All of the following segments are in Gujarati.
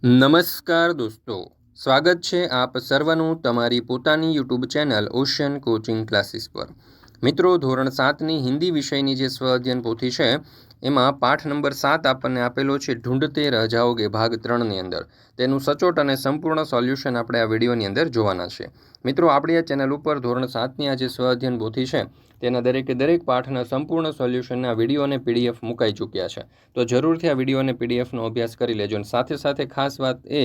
નમસ્કાર દોસ્તો, સ્વાગત છે આપ સર્વનું તમારી પોતાની YouTube channel ocean coaching classes પર। મિત્રો, ધોરણ 7ની હિન્દી વિષયની જે સ્વ અધ્યયન પોથી છે એમાં પાઠ નંબર 7 આપણને આપેલો છે ઢૂંઢતે રહ જાઓગે ભાગ 3ની અંદર। તેનું સચોટ અને સંપૂર્ણ સોલ્યુશન આપણે આ વિડીયોની અંદર જોવાના છે। મિત્રો, આપણી આ ચેનલ ઉપર ધોરણ 7ની આ જે સ્વ અધ્યયન પોથી છે તેના દરેક પાઠના સંપૂર્ણ સોલ્યુશનના વિડીયો અને પીડીએફ મુકાઈ ચૂક્યા છે। તો જરૂરથી આ વિડીયો અને પીડીએફનો અભ્યાસ કરી લેજો। અને સાથે સાથે ખાસ વાત એ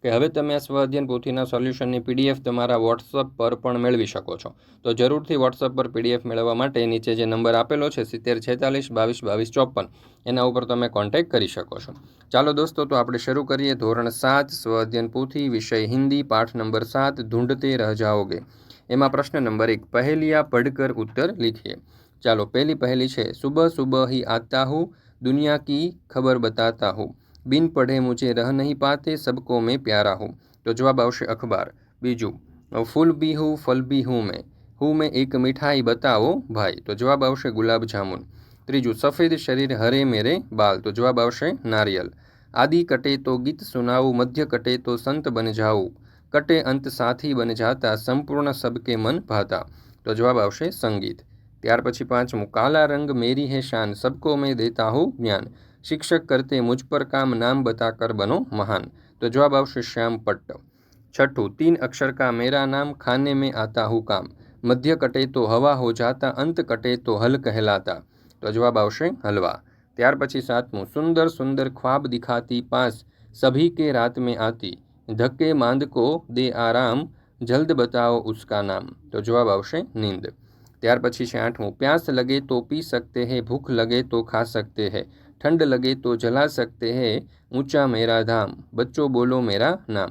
કે હવે તમે આ સ્વ અધ્યયન પોથીના સોલ્યુશનની પીડીએફ તમારા વોટ્સઅપ પર પણ મેળવી શકો છો। તો જરૂરથી વોટ્સઅપ પર પીડીએફ મેળવવા માટે નીચે જે નંબર આપેલો છે 7046222254 એના ઉપર તમે કોન્ટેક્ટ કરી શકો છો। ચાલો દોસ્તો, તો આપણે શરૂ કરીએ ધોરણ 7 સ્વ અધ્યયન પોથી વિષય હિન્દી પાઠ નંબર 7 ઢૂંઢતે રહ જાઓગે। એમાં પ્રશ્ન નંબર 1, पहेलियाँ पढ़कर उत्तर लिखिए। ચાલો, पहली છે सुबह सुबह ही आता हूँ, दुनिया की खबर बताता हूँ, बिन पढ़े मुझे रह नहीं पाते, सबको मैं प्यारा हूँ। तो जवाब आवश्य अखबार। बीजू, फूल भी हूँ फल भी हूँ मैं एक मिठाई बताओ भाई। तो जवाब आवश्य गुलाब जामुन। त्रीजू, सफ़ेद शरीर हरे मेरे बाल। तो जवाब आवश्य नारियल। आदि कटे तो गीत सुनाऊँ, मध्य कटे तो संत बन जाऊँ, कटे अंत साथी बन जाता, संपूर्ण सबके मन भाता। तो जवाब आवश्य संगीत। ત્યાર પછી પાંચમું, काला रंग मेरी है शान, सबको मैं देता हूँ ज्ञान, शिक्षक करते मुझ पर काम, नाम बताकर बनो महान। तो जवाब आवश्य श्याम पट्ट। छठू, 3 अक्षर का मेरा नाम, खाने में आता हूँ काम, मध्य कटे तो हवा हो जाता, अंत कटे तो हल कहलाता। तो जवाब आवश्य हलवा। ત્યાર પછી સાતમું, सुंदर सुंदर ख्वाब दिखाती पास, सभी के रात में आती, धक्के मांद को दे आराम, जल्द बताओ उसका नाम। तो जवाब आवश्य नींद। ત્યાર પછી છે આઠમું, प्यास लगे तो पी सकते हैं, भूख लगे तो खा सकते हैं, ठंड लगे तो जला सकते हैं, ऊंचा मेरा धाम, बच्चों बोलो मेरा नाम।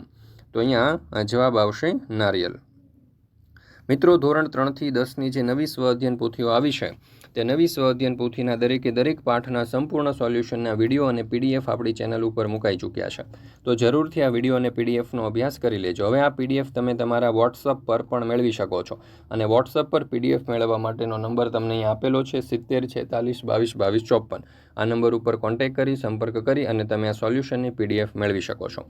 तो અહીંયા જવાબ આવશે નારિયેલ। મિત્રો, ધોરણ 3થી 10ની જે નવી સ્વ અધ્યયન પોથીઓ આવી છે તે નવી સ્વ અધ્યયન પોથીના દરેક પાઠના સંપૂર્ણ સોલ્યુશનના વિડીયો અને પીડીએફ આપણી ચેનલ ઉપર મુકાઈ ચૂક્યા છે। તો જરૂરથી આ વિડીયો અને પીડીએફનો અભ્યાસ કરી લેજો। હવે આ પીડીએફ તમે તમારા વોટ્સઅપ પર પણ મેળવી શકો છો અને વોટ્સઅપ પર પીડીએફ મેળવવા માટેનો નંબર તમને અહીં આપેલો છે 7046222254। આ નંબર ઉપર કોન્ટેક્ટ કરી સંપર્ક કરી અને તમે આ સોલ્યુશનની પીડીએફ મેળવી શકો છો।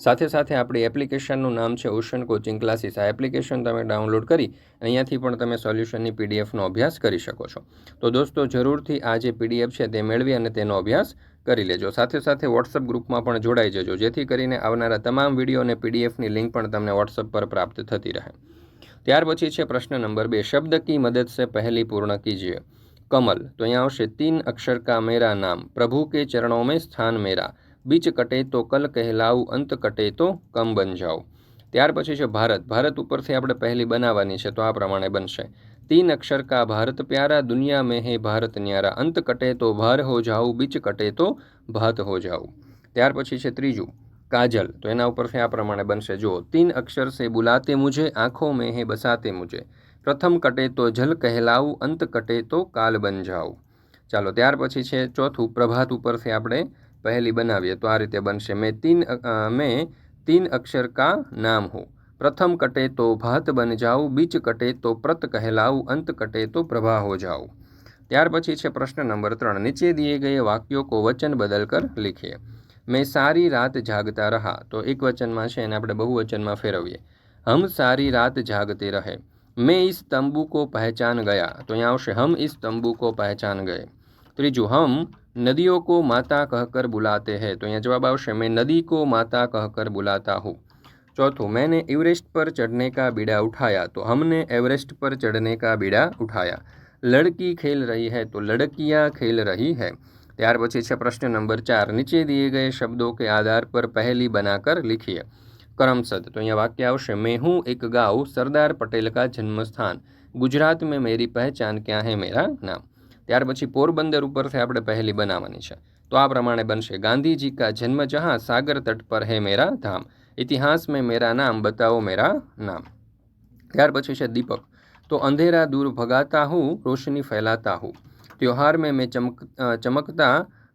સાથે સાથે આપણી એપ્લિકેશનનું નામ છે ઓશિયન કોચિંગ ક્લાસીસ। આ એપ્લિકેશન તમે ડાઉનલોડ કરી અહીંયાથી પણ તમે સોલ્યુશનની પીડીએફનો અભ્યાસ કરી શકો છો। તો દોસ્તો, જરૂરથી આ જે પીડીએફ છે તે મેળવી અને તેનો અભ્યાસ કરી લેજો। સાથે સાથે વોટ્સઅપ ગ્રુપમાં પણ જોડાઈ જજો, જેથી કરીને આવનારા તમામ વિડીયો અને પીડીએફની લિંક પણ તમને વોટ્સઅપ પર પ્રાપ્ત થતી રહે। ત્યાર પછી છે પ્રશ્ન નંબર 2, शब्द की मदद से पहली पूर्ण कीजिए। कमल। तो यहाँ आवश्य 3 अक्षर का मेरा नाम, प्रभु के चरणों में स्थान मेरा, बीच कटे तो कल कहलाऊँ, अंत कटे तो कम बन जाओ। ત્યાર પછી છે ભારત। ભારત ઉપરથી આપણે પહેલી બનાવવાની છે, તો આ પ્રમાણે બનશે, 3 अक्षर का भारत प्यारा, दुनिया में है भारत न्यारा, अंत कटे तो भार हो जाऊँ, बीच कटे तो भात हो जाऊँ। ત્યાર પછી છે ત્રીજું काजल। तो એના ઉપરથી આ પ્રમાણે બનશે, જો 3 अक्षर से बुलाते मुझे, आँखों में है बसाते मुझे, प्रथम कटे तो जल कहलाऊँ, अंत कटे तो काल बन जाऊँ। ચાલો, ત્યાર પછી છે ચોથું પ્રભાત ઉપરથી આપણે પહેલી બનાવીએ, તો આ રીતે બનશે, मैं 3 अक्षर का नाम हूँ, प्रथम कटे तो भात बन जाऊँ, बीच कटे तो प्रत कहलाऊँ, अंत कटे तो प्रभा हो जाऊँ। ત્યાર પછી છે પ્રશ્ન નંબર 3, नीचे दिए गए वाक्यों को वचन बदल कर लिखिए। मैं सारी रात जागता रहा। तो एक वचનમાં છે એને આપણે બહુવચનમાં ફેરવીએ, हम सारी रात जागते रहे। मैं इस तंबू को पहचान गया। तो यहाँ આવશે हम इस तंबू को पहचान गए। ત્રીજું, हम नदियों को माता कहकर बुलाते हैं। तो यहाँ जवाब આવશે, मैं नदी को माता कहकर बुलाता हूँ। चौथों, मैंने एवरेस्ट पर चढ़ने का बीड़ा उठाया। तो हमने एवरेस्ट पर चढ़ने का बीड़ा उठाया। लड़की खेल रही है। तो लड़कियाँ खेल रही है। ત્યાર પછી છે પ્રશ્ન નંબર 4, नीचे दिए गए शब्दों के आधार पर पहली बनाकर लिखिए। करमसद। तो यहाँ वाक्य आवश्य, मैं हूँ एक गाँव, सरदार पटेल का जन्म स्थान, गुजरात में मेरी पहचान, क्या है मेरा नाम। ત્યાર પછી પોરબંદર ઉપરથી આપણે પહેલી બનાવવાની છે, તો આ પ્રમાણે બનશે, गांधी जी का जन्म जहाँ, सागर तट पर है मेरा धाम, इतिहास में मेरा नाम, बताओ मेरा नाम। ત્યાર પછી છે दीपक। तो अंधेरा दूर भगाता हूँ, रोशनी फैलाता हूँ, त्योहार में मैं चमकता,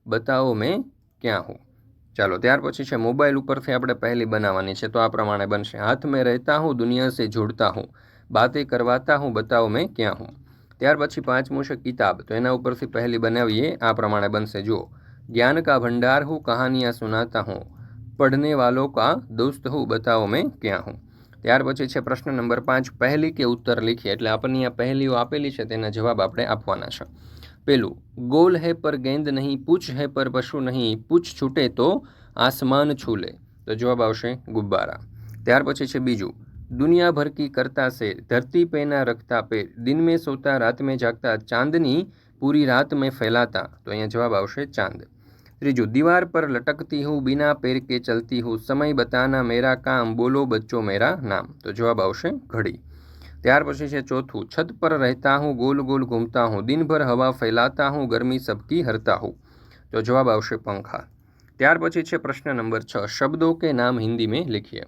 बताओ मैं क्या हूँ। ચાલો, ત્યાર પછી છે મોબાઈલ ઉપરથી આપણે પહેલી બનાવવાની છે, તો આ પ્રમાણે બનશે, हाथ में रहता हूँ, दुनिया से जुड़ता हूँ, बातें करवाता हूँ, बताओ मैं क्या हूँ। ત્યાર પછી પાંચમું છે किताब। तो એના ઉપરથી પહેલી બનાવીએ, આ પ્રમાણે બનશે, જો ज्ञान का भंडार हूँ, कहानियाँ सुनाता हूँ, पढ़ने वालों का दोस्त हूँ, बताओ मैं क्या हूँ। ત્યાર પછી છે પ્રશ્ન નંબર 5, પહેલી કે ઉત્તર લીખીએ, એટલે આપણને આ પહેલીઓ આપેલી છે તેના જવાબ આપણે આપવાના છે। પેલું, गोल है पर गेंद नहीं, पूछ है पर पशु नहीं, पूछ छूटे तो आसमान छू ले, तो जवाब आवशे गुब्बारा। ત્યાર પછી છે બીજું, दुनिया भर की करता से, धरती पे ना रखता पे, दिन में सोता रात में जागता, चांदनी पूरी रात में फैलाता, तो અહીંયા जवाब आवशे चांद। ત્રીજું, दीवार पर लटकती हूँ, बिना पैर के चलती हूँ, समय बताना मेरा काम, बोलो बच्चों मेरा नाम, तो जवाब आवशे घड़ी। ત્યાર પછી છે ચોથું, छत पर रहता हूँ, गोल गोल घूमता हूँ, दिन भर हवा फैलाता हूँ, गर्मी सबकी हरता हूँ, तो जवाब आवशे पंखा। ત્યાર પછી છે પ્રશ્ન નંબર 6, शब्दों के नाम हिंदी में लिखिए।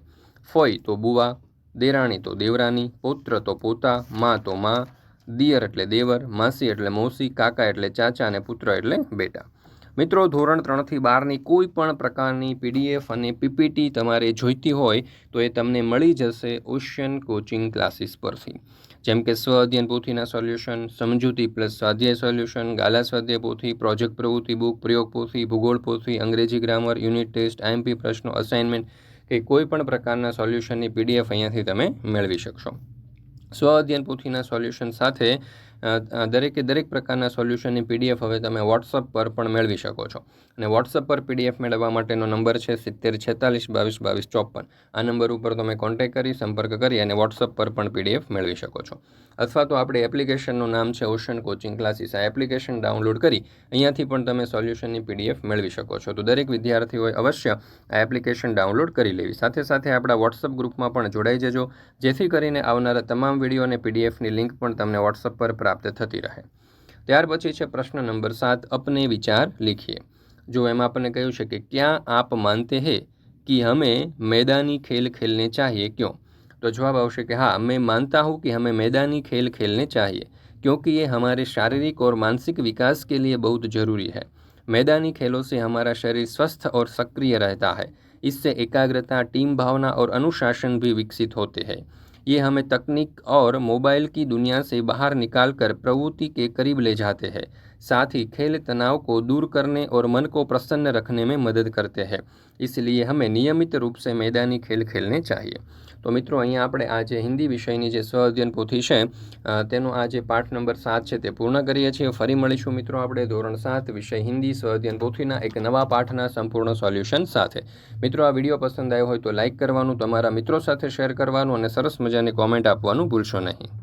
ફોઈ તો બુવા, દેરાણી તો દેવરાની, પૌત્ર તો પોતા, માં તો માં, દિયર એટલે દેવર, માસી એટલે મૌસી, કાકા એટલે ચાચા અને પુત્ર એટલે બેટા। મિત્રો, ધોરણ 3 થી 12ની કોઈ પણ પ્રકારની પીડીએફ અને પીપીટી તમારે જોઈતી હોય તો એ તમને મળી જશે ઓશિયન કોચિંગ ક્લાસીસ પરથી, જેમ કે સ્વ અધ્યયન પોથીના સોલ્યુશન, સમજૂતી પ્લસ સ્વાધ્યાય સોલ્યુશન, ગાલા સ્વાધ્યાય પોથી, પ્રોજેક્ટ પ્રવૃત્તિ બુક, પ્રયોગ પોથી, ભૂગોળ પોથી, અંગ્રેજી ગ્રામર, યુનિટ ટેસ્ટ, આઈએમપી પ્રશ્નો, અસાઇનમેન્ટ કે કોઈ પણ પ્રકારના સોલ્યુશનની પીડીએફ અહીંયાથી તમે મેળવી શકશો। સ્વ અધ્યયન પોથીના સોલ્યુશન સાથે દરેકે દરેક પ્રકારના સોલ્યુશનની પીડીએફ હવે તમે વોટ્સઅપ પર પણ મેળવી શકો છો। અને વોટ્સઅપ પર પીડીએફ મેળવવા માટેનો નંબર છે 7046222254। આ નંબર ઉપર તમે કોન્ટેક્ટ કરી સંપર્ક કરી અને વોટ્સઅપ પર પણ પીડીએફ મેળવી શકો છો। અથવા તો આપણી એપ્લિકેશનનું નામ છે ઓશન કોચિંગ ક્લાસીસ। આ એપ્લિકેશન ડાઉનલોડ કરી અહીંયાથી પણ તમે સોલ્યુશનની પીડીએફ મેળવી શકો છો। તો દરેક વિદ્યાર્થીઓએ અવશ્ય આ એપ્લિકેશન ડાઉનલોડ કરી લેવી। સાથે સાથે આપણા વોટ્સઅપ ગ્રુપમાં પણ જોડાઈ જજો, જેથી કરીને આવનારા તમામ વિડીયો અને પીડીએફની લિંક પણ તમને વોટ્સઅપ પર પ્રાપ્ત થતી રહે। ત્યાર પછી છે પ્રશ્ન નંબર 7, अपने विचार लिखिए। जो એમાં આપણને કહ્યું છે કે क्या आप मानते हैं कि हमें मैदानी खेल खेलने चाहिए, क्यों? तो जवाब आवश्यक है हाँ, मैं मानता हूँ कि हमें मैदानी खेल खेलने चाहिए, क्योंकि ये हमारे शारीरिक और मानसिक विकास के लिए बहुत ज़रूरी है। मैदानी खेलों से हमारा शरीर स्वस्थ और सक्रिय रहता है। इससे एकाग्रता, टीम भावना और अनुशासन भी विकसित होते हैं। ये हमें तकनीक और मोबाइल की दुनिया से बाहर निकालकर प्रवृत्ति के करीब ले जाते हैं। साथ ही खेल तनाव को दूर करने और मन को प्रसन्न रखने में मदद करते हैं। इसलिए हमें नियमित रूप से मैदानी खेल खेलने चाहिए। तो मित्रों, અહીંયા આપણે આ જે હિન્દી વિષયની જે સ્વ અધ્યયન પોથી છે તેનો આ જે પાઠ નંબર 7 છે તે પૂર્ણ કરીએ છીએ। ફરી મળીશું મિત્રો આપણે ધોરણ 7 વિષય હિન્દી સ્વ અધ્યયન પોથીના એક નવા પાઠના સંપૂર્ણ સોલ્યુશન સાથે। મિત્રો, આ વિડીયો પસંદ આવ્યો હોય તો લાઇક કરવાનું, તમારા મિત્રો સાથે શેર કરવાનું અને સરસ મજાની કોમેન્ટ આપવાનું ભૂલશો નહીં।